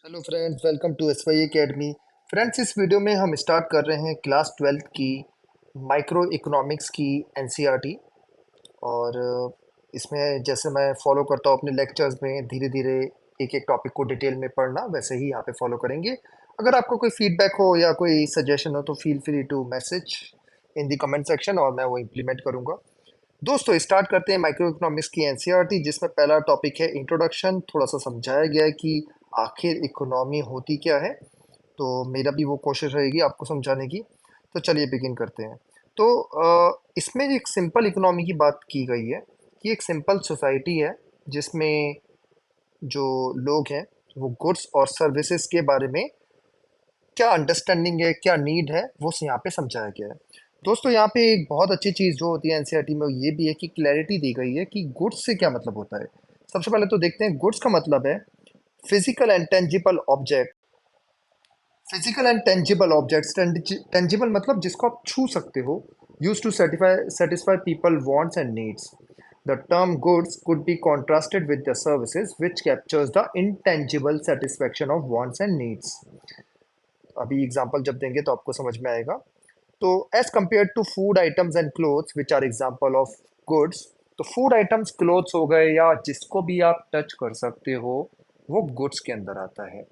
Hello friends, welcome to S Y academy. Friends, इस video में हम स्टार्ट कर रहे हैं क्लास 12th की माइक्रो इकोनॉमिक्स की एनसीईआरटी। और इसमें जैसे मैं फॉलो करता हूँ अपने लेक्चर्स में, धीरे धीरे एक एक टॉपिक को डिटेल में पढ़ना, वैसे ही यहाँ पे फॉलो करेंगे। अगर आपको कोई फीडबैक हो या कोई सजेशन हो तो feel free to message in the comment section और मैं वो इम्प्लीमेंट करूँगा। दोस्तों, स्टार्ट करते हैं माइक्रो इकोनॉमिक्स की एनसीईआरटी, जिसमें पहला टॉपिक है इंट्रोडक्शन। थोड़ा सा समझाया गया है कि आखिर इकोनॉमी होती क्या है। तो मेरा भी वो कोशिश रहेगी आपको समझाने की। तो चलिए बिगिन करते हैं। तो इसमें एक सिंपल इकोनॉमी की बात की गई है कि एक सिंपल सोसाइटी है जिसमें जो लोग हैं वो गुड्स और सर्विसेज के बारे में क्या अंडरस्टैंडिंग है, क्या नीड है, वो यहाँ पे समझाया गया है। दोस्तों, यहाँ पे एक बहुत अच्छी चीज़ जो होती है एनसीईआरटी में, वो ये भी है कि क्लैरिटी दी गई है कि गुड्स से क्या मतलब होता है। सबसे पहले तो देखते हैं, गुड्स का मतलब है physical and tangible object. Physical and tangible objects, tangible मतलब जिसको आप छू सकते हो, use to satisfy people wants and needs. The term goods could be contrasted with the services which captures the intangible satisfaction of wants and needs. अभी example जब देंगे तो आपको समझ में आएगा। तो as compare to food items and clothes which are example of goods, तो फूड आइटम्स, क्लोथ्स हो गए या जिसको भी आप टच कर सकते हो, वो गुड्स के अंदर आता है।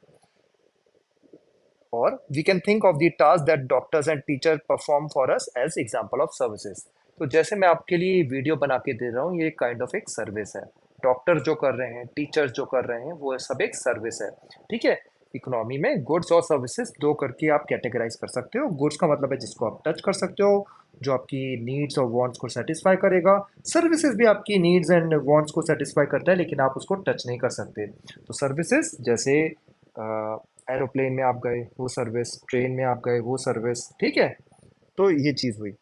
और we can think of the task that doctors and teacher perform for us as example of services. तो जैसे मैं आपके लिए वीडियो बना के दे रहा हूँ, ये काइंड ऑफ एक सर्विस है। डॉक्टर जो कर रहे हैं, टीचर्स जो कर रहे हैं, वो सब एक सर्विस है। ठीक है। इकोनॉमी में गुड्स और सर्विसेज दो करके आप कैटेगराइज कर सकते हो। गुड्स का मतलब है जिसको आप टच कर सकते हो, जो आपकी नीड्स और वांट्स को सेटिस्फाई करेगा। सर्विसेज भी आपकी नीड्स एंड वांट्स को सेटिस्फाई करता है, लेकिन आप उसको टच नहीं कर सकते। तो सर्विसेज जैसे एरोप्लेन में आप गए वो सर्विस, ट्रेन में आप गए वो सर्विस। ठीक है। तो ये चीज़ हुई।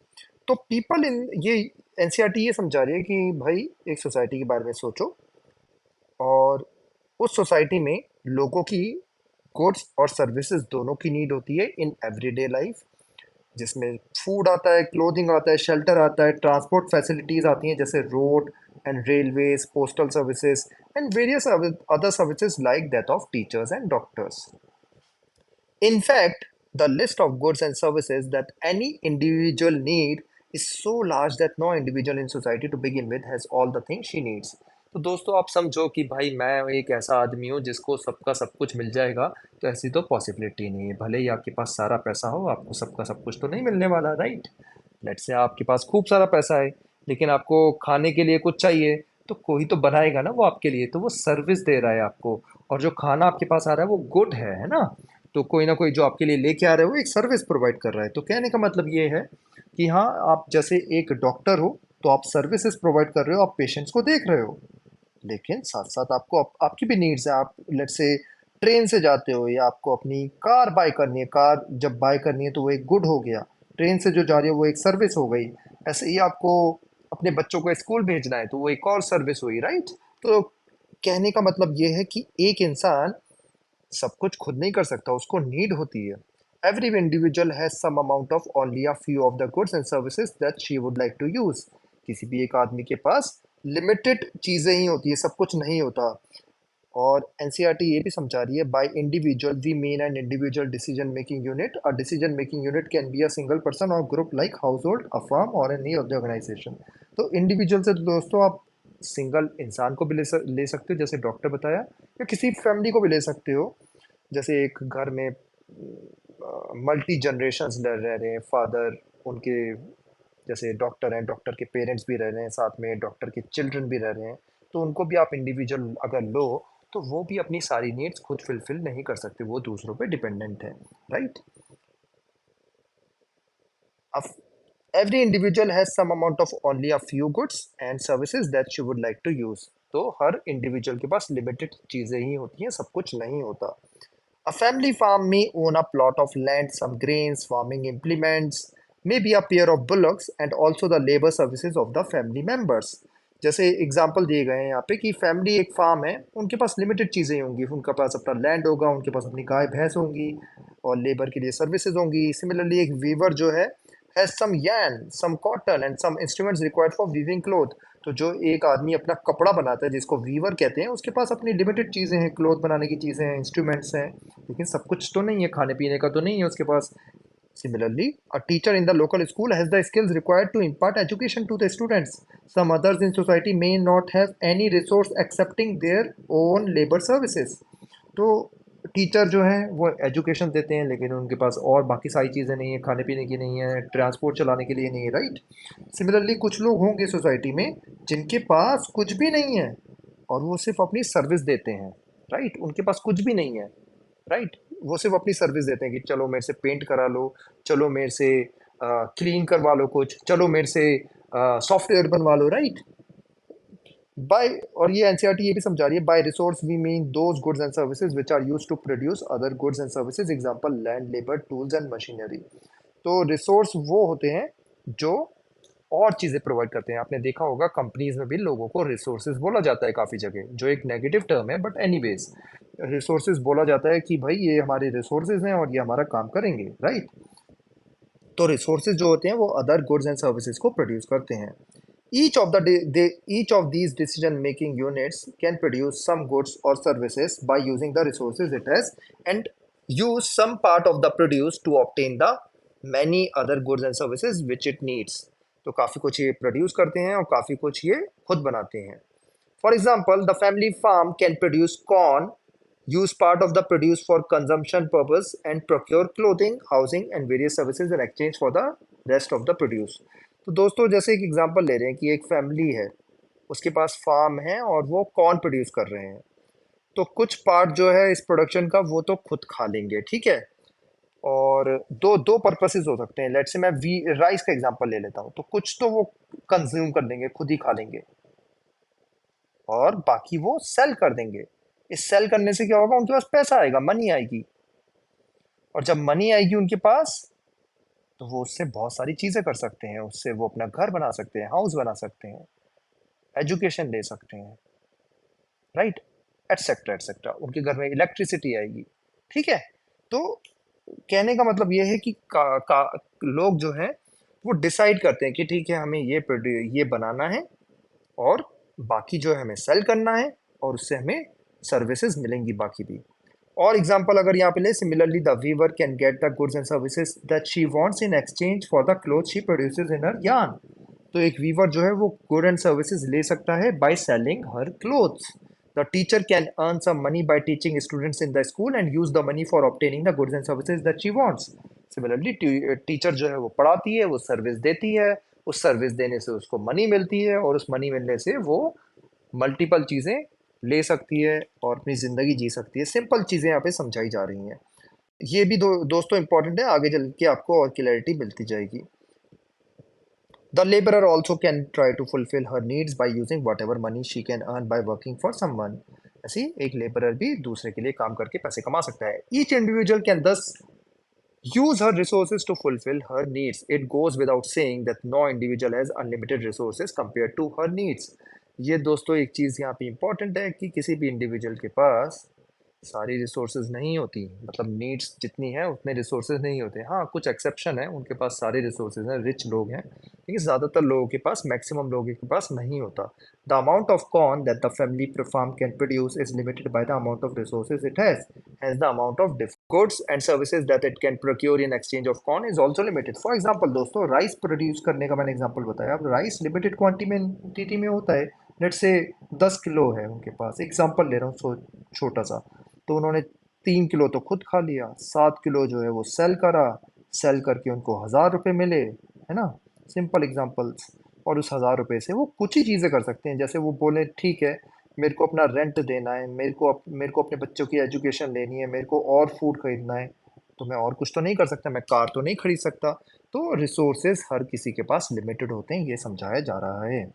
तो पीपल इन ये एनसीईआरटी ये समझा रही है कि भाई, एक सोसाइटी के बारे में सोचो और उस सोसाइटी में लोगों की गुड्स और सर्विसेज दोनों की नीड होती है इन एवरीडे लाइफ, जिसमें फूड आता है, क्लोथिंग आता है, शेल्टर आता है, ट्रांसपोर्ट फैसिलिटीज आती हैं जैसे road and railways, postal services and various other services like that of teachers and doctors. In fact, the list of goods and services that any individual need is so large that no individual in society to begin with has all the things she needs. तो दोस्तों, आप समझो कि भाई मैं एक ऐसा आदमी हूँ जिसको सबका सब कुछ मिल जाएगा। तो ऐसी तो पॉसिबिलिटी नहीं है। भले ही आपके पास सारा पैसा हो, आपको सबका सब कुछ तो नहीं मिलने वाला, राइट। लेट से आपके पास खूब सारा पैसा है, लेकिन आपको खाने के लिए कुछ चाहिए, तो कोई तो बनाएगा ना वो आपके लिए। तो वो सर्विस दे रहा है आपको। और जो खाना आपके पास आ रहा है वो गुड है ना। तो कोई ना कोई जो आपके लिए लेके आ रहा है वो एक सर्विस प्रोवाइड कर रहा है। तो कहने का मतलब ये है कि हाँ, आप जैसे एक डॉक्टर हो तो आप सर्विसेज प्रोवाइड कर रहे हो, आप पेशेंट्स को देख रहे हो, लेकिन साथ साथ आपको आपकी भी नीड्स है। आप लेट से ट्रेन से जाते हो या आपको अपनी कार बाय करनी है, कार जब बाय करनी है तो वो एक गुड हो गया। ट्रेन से जो जा रही है वो एक सर्विस हो गई। ऐसे ही आपको अपने बच्चों को स्कूल भेजना है तो वो एक और सर्विस हुई, राइट। तो कहने का मतलब ये है कि एक इंसान सब कुछ खुद नहीं कर सकता, उसको नीड होती है। Every individual has some amount of only a few of the goods and services that she would like to use. किसी भी एक आदमी के पास लिमिटेड चीजें ही होती है, सब कुछ नहीं होता। और एनसीईआरटी ये भी समझा रही है, by individual we mean an individual decision making unit. A decision making unit can be a single person or group like household, a firm or any of the organisation. तो individual से तो दोस्तों आप single इंसान को भी ले सकते हो, जैसे डॉक्टर बताया, या किसी फैमिली को भी ले सकते हो। जैसे एक घर में मल्टी जनरेशन्स रह रहे हैं, फादर उनके जैसे डॉक्टर हैं, डॉक्टर के पेरेंट्स भी रह रहे हैं, साथ में डॉक्टर के चिल्ड्रन भी रह रहे हैं। तो उनको भी आप इंडिविजुअल अगर लो तो वो भी अपनी सारी नीड्स खुद फुलफिल नहीं कर सकते, वो दूसरों पे डिपेंडेंट है, राइट। अब every individual has some amount of only a few goods and services that she would like to use. तो हर इंडिविजुअल के पास लिमिटेड चीजें ही होती हैं, सब कुछ नहीं होता। A family farm may own a plot of land, some grains, farming implements, maybe a pair of bullocks, and also the labor services of the family members. जैसे एग्जाम्पल दिए गए हैं यहाँ पे कि फैमिली एक फार्म है, उनके पास लिमिटेड चीज़ें होंगी, उनके पास अपना लैंड होगा, उनके पास अपनी गाय भैंस होंगी और लेबर के लिए सर्विसेज होंगी। सिमिलरली एक वीवर जो है has some yarn, some cotton and some instruments required for weaving cloth. तो जो एक आदमी अपना कपड़ा बनाता है जिसको वीवर कहते हैं, उसके पास अपनी लिमिटेड चीज़ें हैं, क्लॉथ बनाने की चीज़ें हैं, इंस्ट्रूमेंट्स हैं, लेकिन सब कुछ तो नहीं है, खाने पीने का तो नहीं है उसके पास। Similarly, a teacher in the local school has the skills required to impart education to the students. Some others in society may not have any resource accepting their own labor services. तो teacher जो हैं वो education देते हैं, लेकिन उनके पास और बाकी सारी चीज़ें नहीं है, खाने पीने की नहीं है, ट्रांसपोर्ट चलाने के लिए नहीं है, राइट। सिमिलरली कुछ लोग होंगे सोसाइटी में जिनके पास कुछ भी नहीं है और वो सिर्फ अपनी सर्विस देते हैं, राइट। उनके पास कुछ भी नहीं है, राइट। वो सिर्फ अपनी सर्विस देते हैं कि चलो मेरे से पेंट करा लो, चलो मेरे से क्लीन करवा लो कुछ, चलो मेरे से सॉफ्टवेयर बनवा लो, राइट। बाय, और ये एनसीईआरटी ये भी समझा रही है, by resource we mean those goods and services which are used to produce other goods and services, example land, labour, tools and machinery. तो रिसोर्स वो होते हैं जो और चीज़ें प्रोवाइड करते हैं। आपने देखा होगा कंपनीज में भी लोगों को रिसोर्सेज बोला जाता है काफ़ी जगह, जो एक नेगेटिव टर्म है, बट एनीवेज रिसोर्सेज बोला जाता है कि भाई ये हमारे रिसोर्सेज हैं और ये हमारा काम करेंगे, राइट। तो रिसोर्सेज जो होते हैं वो अदर गुड्स एंड सर्विसेज को प्रोड्यूस करते हैं। Each of each of these decision making units can produce some goods or services by using the resources it has, and use some part of the produce to obtain the many other goods and services which it needs. तो काफ़ी कुछ ये produce करते हैं और काफ़ी कुछ ये खुद बनाते हैं। For example, the family farm can produce corn, use part of the produce for consumption purpose, and procure clothing, housing, and various services in exchange for the rest of the produce. तो दोस्तों जैसे एक example ले रहे हैं कि एक family है, उसके पास फार्म है और वो कॉर्न प्रोड्यूस कर रहे हैं, तो कुछ पार्ट जो है इस प्रोडक्शन का वो तो खुद खा लेंगे, ठीक है। और दो दो पर्पसेस हो सकते हैं। लेट्स से मैं वी राइस का एग्जांपल ले लेता हूँ, तो कुछ तो वो कंज्यूम कर लेंगे, खुद ही खा लेंगे, और बाकी वो सेल कर देंगे। इस सेल करने से क्या होगा, उनके पास पैसा आएगा, मनी आएगी, और जब मनी आएगी उनके पास, तो वो उससे बहुत सारी चीज़ें कर सकते हैं। उससे वो अपना घर बना सकते हैं, हाउस बना सकते हैं, एजुकेशन ले सकते हैं, राइट, एटसेट्रा एटसेट्रा। उनके घर में इलेक्ट्रिसिटी आएगी, ठीक है। तो कहने का मतलब ये है कि लोग जो हैं वो डिसाइड करते हैं कि ठीक है हमें ये बनाना है, और बाकी जो है हमें सेल करना है, और उससे हमें सर्विसेज मिलेंगी बाकी भी। और एग्जांपल अगर यहाँ पे ले, similarly the weaver can get the goods and services that she wants in exchange for the cloth she produces in her yarn. तो एक वीवर जो है वो गुड एंड सर्विसेज ले सकता है by selling her clothes. The teacher can earn some money by teaching students in the school and use the money for obtaining the goods and services that she wants. Similarly teacher जो है वो पढ़ाती है, वो service देती है, उस service देने से उसको मनी मिलती है, और उस मनी मिलने से वो मल्टीपल चीज़ें ले सकती है और अपनी ज़िंदगी जी सकती है। सिंपल चीज़ें यहाँ पे समझाई जा रही हैं। ये भी दोस्तों इंपॉर्टेंट है, आगे चल के आपको और क्लैरिटी मिलती जाएगी। The laborer also can try to fulfill her needs by using whatever money she can earn by working for someone. ऐसी एक लेबरर भी दूसरे के लिए काम करके पैसे कमा सकता है। Each individual can thus use her resources to fulfill her needs. It goes without saying that no individual has unlimited resources compared to her needs. ये दोस्तों एक चीज़ यहाँ पे इम्पॉर्टेंट है कि किसी भी इंडिविजुअल के पास सारी रिसोर्सेज नहीं होती, मतलब नीड्स जितनी है उतने रिसोर्सेज नहीं होते। हाँ, कुछ एक्सेप्शन है, उनके पास सारे रिसोर्सेज हैं, रिच लोग हैं, लेकिन ज़्यादातर लोगों के पास, मैक्सिमम लोगों के पास नहीं होता। The amount of corn that the family farm can produce is limited by the amount of resources it has, has the amount of goods and services that it can procure in exchange of corn is also limited. For example दोस्तों, rice produce करने का मैंने example बताया। अब rice limited quantity में होता है, late से 10 किलो है उनके पास, एग्जाम्पल ले रहा हूँ छोटा सा, तो उन्होंने 3 किलो तो खुद खा लिया, 7 किलो जो है वो सेल करा, सेल करके उनको 1000 रुपये मिले, है ना, सिंपल एग्जांपल्स। और उस 1000 रुपये से वो कुछ ही चीज़ें कर सकते हैं, जैसे वो बोले ठीक है मेरे को अपना रेंट देना है, मेरे को अपने बच्चों की एजुकेशन लेनी है, मेरे को और फूड खरीदना है, तो मैं और कुछ तो नहीं कर सकता, मैं कार तो नहीं खरीद सकता। तो रिसोर्सेज हर किसी के पास लिमिटेड होते हैं, ये समझाया जा रहा है।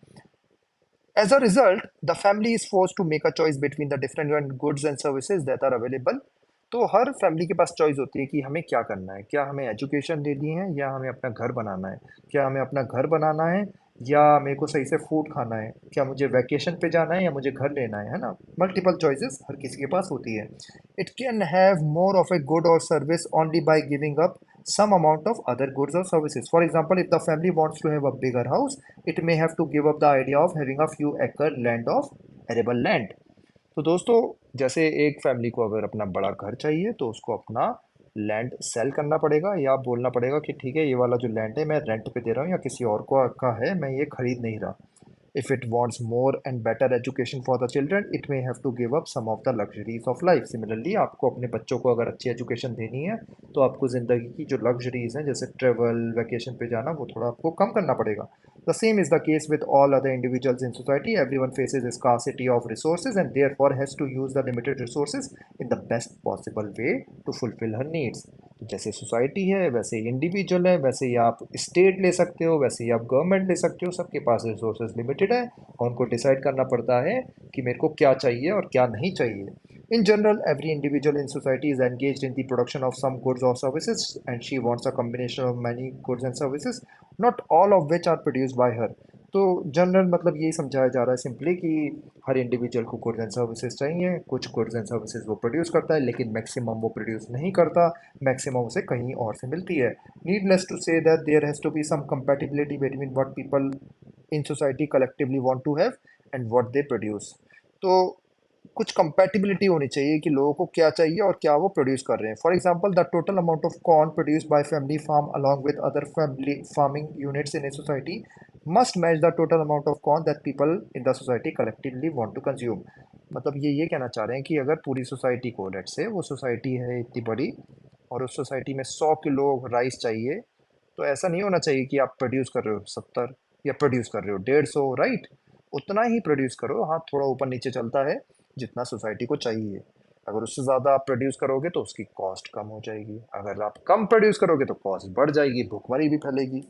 As a result, the family is forced to make a choice between the different goods and services that are available. तो हर फैमिली के पास चॉइस होती है कि हमें क्या करना है, क्या हमें एजुकेशन लेनी है या हमें अपना घर बनाना है, क्या हमें अपना घर बनाना है या मेरे को सही से फूड खाना है, क्या मुझे वैकेशन पे जाना है या मुझे घर लेना है ना। मल्टीपल चॉइसेस हर किसी के पास होती है। It can have more of a good or service only by giving up some amount of other goods or services. For example, if the family wants to have a bigger house, it may have to give up the idea of having a few acre land of arable land. तो दोस्तों, जैसे एक family को अगर अपना बड़ा घर चाहिए तो उसको अपना लैंड सेल करना पड़ेगा, या बोलना पड़ेगा कि ठीक है, ये वाला जो लैंड है मैं रेंट पे दे रहा हूँ या किसी और को का है, मैं ये खरीद नहीं रहा. If it wants more and better education for the children, it may have to give up some of the luxuries of life. Similarly, आपको अपने बच्चों को अगर अच्छी एजुकेशन देनी है तो आपको ज़िंदगी की जो लग्जरीज हैं जैसे ट्रेवल, वैकेशन पे जाना, वो थोड़ा आपको कम करना पड़ेगा. The same is the case with all other individuals in society. Everyone faces a scarcity of resources and therefore has to use the limited resources in the best possible way to fulfill her needs. तो जैसे society है वैसे ही individual है, वैसे ही आप state ले सकते हो, वैसे ही आप गवर्नमेंट ले सकते हो. सबके पास रिसोर्सेज लिमिटेड है और उनको डिसाइड करना पड़ता है कि मेरे को क्या चाहिए और क्या नहीं चाहिए. In general, every individual in society is engaged in the production of some goods or services, and she wants a combination of many goods and services, not all of which are produced by her. तो general मतलब यही समझाया जा रहा है simply कि हर individual को goods and services चाहिए. कुछ गुड्स एंड सर्विसेज वो प्रोड्यूस करता है, लेकिन मैक्सिमम वो प्रोड्यूस नहीं करता, मैक्सिमम उसे कहीं और से मिलती है. Needless to say that there has to be some compatibility between what people in society collectively want to have and what they produce. तो कुछ कंपैटिबिलिटी होनी चाहिए कि लोगों को क्या चाहिए और क्या वो प्रोड्यूस कर रहे हैं. For example, the total amount of corn produce by family farm along with other family farming units in a society must match the total amount of corn that people in the society collectively want to consume. मतलब ये कहना चाह रहे हैं कि अगर पूरी society को, लेट्स से वो सोसाइटी है इतनी बड़ी और उस सोसाइटी में 100 किलो राइस चाहिए, तो ऐसा नहीं होना चाहिए कि आप प्रोड्यूस कर रहे हो 70 या प्रोड्यूस कर रहे हो 150, राइट. उतना ही प्रोड्यूस करो, हाँ थोड़ा ऊपर नीचे चलता है जितना सोसाइटी को चाहिए. अगर उससे ज़्यादा आप प्रोड्यूस करोगे तो उसकी कॉस्ट कम हो जाएगी, अगर आप कम प्रोड्यूस करोगे तो कॉस्ट बढ़ जाएगी, भुखमरी भी फैलेगी.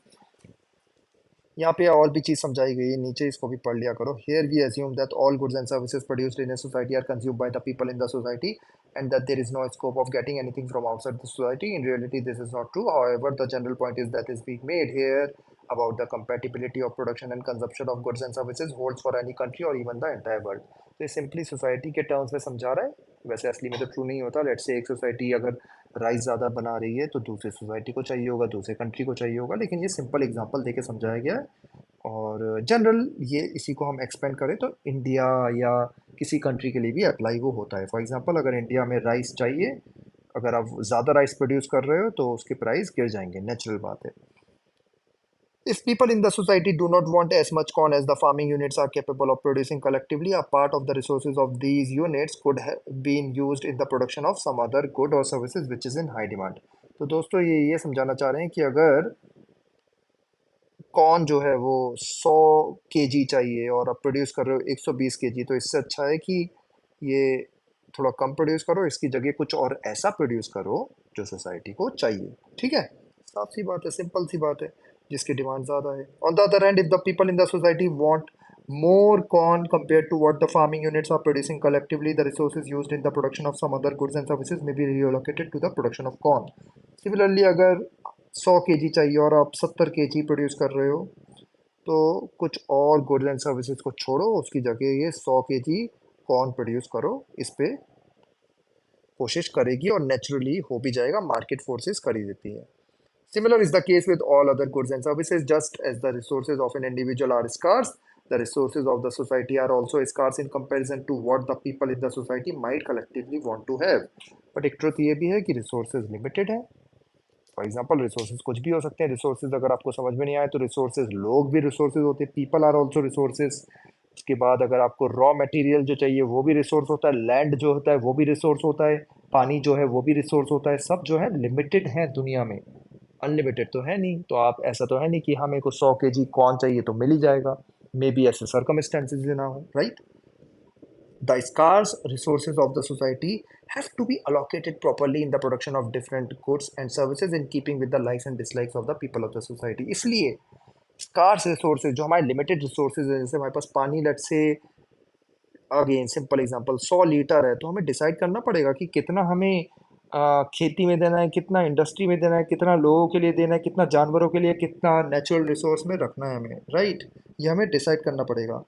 यहाँ पे और भी चीज़ समझाई गई है, नीचे इसको भी पढ़ लिया करो. Here we assume that all goods and services produced in a society are consumed by the people in the society and that there is no scope of getting anything from outside the society. In reality, this is not true. However, the general point is that is being made here about the compatibility of production and consumption of goods and services holds for any country or even the entire world. तो ये simply society के terms में समझा रहा है, वैसे असली में तो ट्रू नहीं होता. लेट्स से एक सोसाइटी अगर राइस ज़्यादा बना रही है तो दूसरी सोसाइटी को चाहिए होगा, दूसरे कंट्री को चाहिए होगा, लेकिन ये सिंपल एग्जांपल देके समझाया गया है. और जनरल ये इसी को हम एक्सपेंड करें तो इंडिया या किसी कंट्री के लिए भी अप्लाई वो होता है. फॉर एग्जांपल, अगर इंडिया में राइस चाहिए, अगर आप ज़्यादा राइस प्रोड्यूस कर रहे हो तो उसके प्राइस गिर जाएंगे, नेचुरल बात है. If people in the society do not want as much corn as the farming units are capable of producing collectively, a part of the resources of these units could have been used in the production of some other good or services which is in high demand. तो दोस्तों ये समझाना चाह रहे हैं कि अगर corn जो है वो 100 kg चाहिए और आप प्रोड्यूस कर रहे हो 120 kg, तो इससे अच्छा है कि ये थोड़ा कम प्रोड्यूस करो, इसकी जगह कुछ और ऐसा प्रोड्यूस करो जो सोसाइटी को चाहिए. ठीक है, साफ सी बात है, सिंपल सी बात है, जिसकी डिमांड ज़्यादा है. On the other hand, if the people in the society want more corn compared to what the farming units are producing collectively, the resources used in the production of some other goods and services may be reallocated to the production of corn. Similarly, अगर 100 kg चाहिए और आप 70 kg produce कर रहे हो, तो कुछ और गुड्स एंड सर्विसेज को छोड़ो, उसकी जगह ये 100 kg कॉर्न प्रोड्यूस करो. इस पे कोशिश करेगी और नेचुरली हो भी जाएगा, मार्केट फोर्सेस कर ही देती है. Similar is the case with all other goods and services. Just as the resources of an individual are scarce, the resources of the society are also scarce in comparison to what the people in the society might collectively want to have. But एक truth ये भी है कि resources limited है. For example, resources कुछ भी हो सकते हैं. रिसोर्सेज अगर आपको समझ में नहीं आए तो रिसोर्सेज लोग भी रिसोर्सेज होते हैं, पीपल आर ऑल्सो रिसोर्सेज. उसके बाद अगर आपको रॉ मटेरियल जो चाहिए वो भी रिसोर्स होता है, लैंड जो होता है वो भी रिसोर्स होता है, पानी जो है वो भी रिसोर्स होता है. सब जो है लिमिटेड है दुनिया में, अनलिमिटेड तो है नहीं. तो आप ऐसा तो है नहीं कि हमें को 100 kg कौन चाहिए तो मिल ही जाएगा. मे बी ऐसे सर्कमस्टेंसेज ना हो, right. The scarce resources of the society have to be allocated properly in the production of different goods and services in keeping with the likes and dislikes of the people of the society. इसलिए scarce resources जो हमारे limited resources हैं, जैसे हमारे पास पानी, let's say again simple example 100 litre है, तो हमें डिसाइड करना पड़ेगा कि कितना हमें खेती में देना है, कितना इंडस्ट्री में देना है, कितना लोगों के लिए देना है, कितना जानवरों के लिए, कितना नेचुरल रिसोर्स में रखना है हमें, राइट. ये हमें डिसाइड करना पड़ेगा.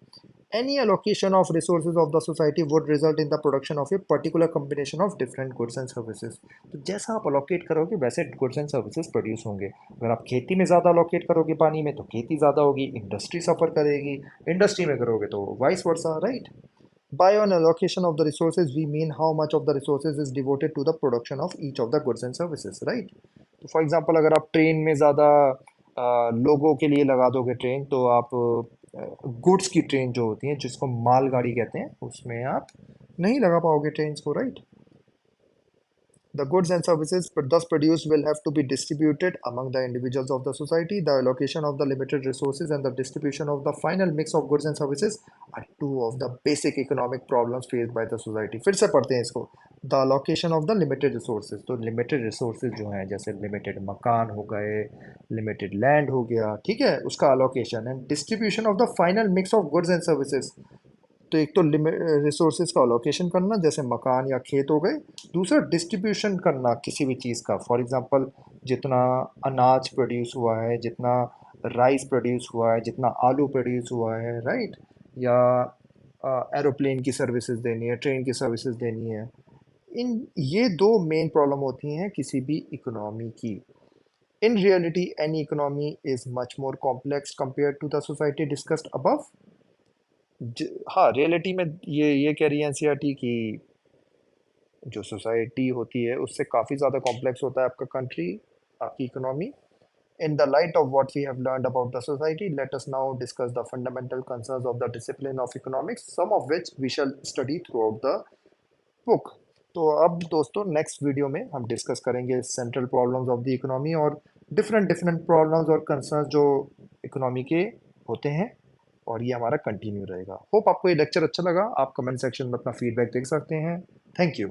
any allocation of resources of the society would result in the production of a particular combination of different goods and services. तो जैसा आप allocate करोगे वैसे goods and services produce होंगे. अगर आप खेती में ज़्यादा allocate करोगे पानी में तो खेती ज़्यादा होगी, इंडस्ट्री सफ़र करेगी, इंडस्ट्री में करोगे तो vice versa, right? By an allocation of the resources, we mean how much of the resources is devoted to the production of each of the goods and services, right? तो for example अगर आप train में ज़्यादा लोगों के लिए लगा दोगे ट्रेन तो आप गुड्स की ट्रेन जो होती है जिसको मालगाड़ी कहते हैं उसमें आप नहीं लगा पाओगे ट्रेन्स को, right? The goods and services thus produced will have to be distributed among the individuals of the society. The allocation of the limited resources and the distribution of the final mix of goods and services are two of the basic economic problems faced by the society. फिर से पढ़ते हैं इसको. The allocation of the limited resources. तो limited resources जो हैं जैसे limited मकान हो गए, limited land हो गया, ठीक है, उसका allocation and distribution of the final mix of goods and services. तो एक तो रिसोर्सेज का अलोकेशन करना जैसे मकान या खेत हो गए, दूसरा डिस्ट्रीब्यूशन करना किसी भी चीज़ का. फॉर एग्जांपल जितना अनाज प्रोड्यूस हुआ है, जितना राइस प्रोड्यूस हुआ है, जितना आलू प्रोड्यूस हुआ है, राइट? या एरोप्लेन की सर्विसेज देनी है, ट्रेन की सर्विसेज देनी है. इन ये दो मेन प्रॉब्लम होती हैं किसी भी इकोनॉमी की. In reality any economy is much more complex compare to the society discussed above. हाँ, रियलिटी में ये कह रही है एनसीईआरटी कि जो सोसाइटी होती है उससे काफ़ी ज़्यादा कॉम्प्लेक्स होता है आपका कंट्री, आपकी economy. In the light of what we have learned about the society, let us now discuss the fundamental concerns of the discipline of economics, some of which we shall study throughout the book. तो अब दोस्तों next video में हम discuss करेंगे central problems of the economy और different different problems और concerns जो economy के होते हैं, और ये हमारा कंटिन्यू रहेगा. होप आपको ये लेक्चर अच्छा लगा. आप कमेंट सेक्शन में अपना फीडबैक देख सकते हैं. Thank you.